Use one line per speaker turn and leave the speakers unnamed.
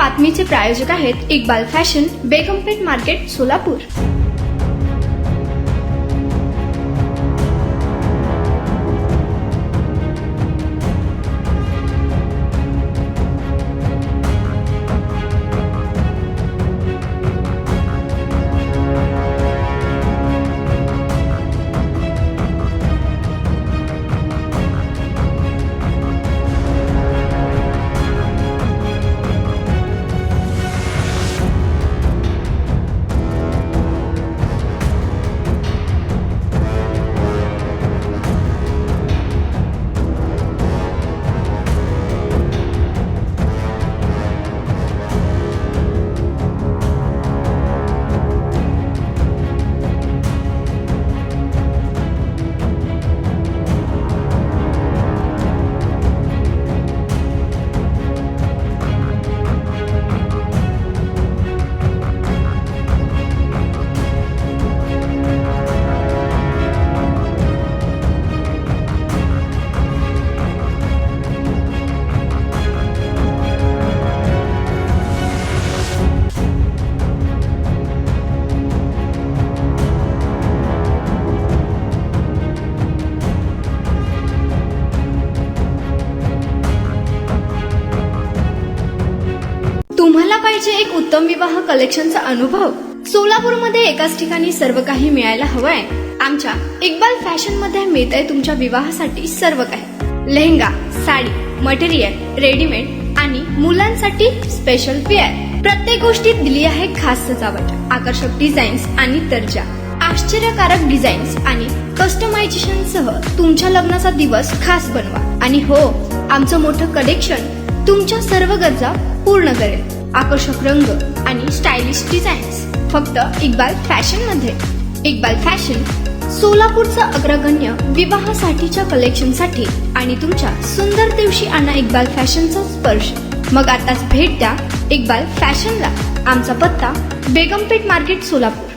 बातमीचे प्रायोजक आहेत Iqbal fashion, बेगमपेठ market, Solapur. तुम्हाला पाहिजे एक उत्तम विवाह कलेक्शनचा अनुभव? सोलापूरमध्ये एकाच ठिकाणी सर्व काही मिळायला हवंय? आमच्या इक्बाल फॅशन मध्ये मिळतंय तुमच्या विवाहासाठी सर्व काही। लेहंगा, साडी, मटेरियल, रेडीमेड आणि मुलांसाठी स्पेशल वेअर। प्रत्येक गोष्टीत दिली आहे खास सजावट, आकर्षक डिझाईन्स आणि दर्जा, आश्चर्यकारक डिझाईन्स आणि कस्टमायझेशन सह तुमच्या लग्नाचा दिवस खास बनवा। आणि हो, आमचं मोठं कलेक्शन तुमच्या सर्व गरजा पूर्ण करेल। आकर्षक रंग आणि स्टायलिश डिझाईन्स फक्त इक्बाल फॅशन मध्ये। इक्बाल फॅशन सोलापूरचा अग्रगण्य विवाहासाठीच्या कलेक्शनसाठी आणि तुमच्या सुंदर दिवशी आणा इक्बाल फॅशनचा स्पर्श। मग आताच भेट द्या इक्बाल फॅशनला। आमचा पत्ता बेगमपेठ मार्केट, सोलापूर।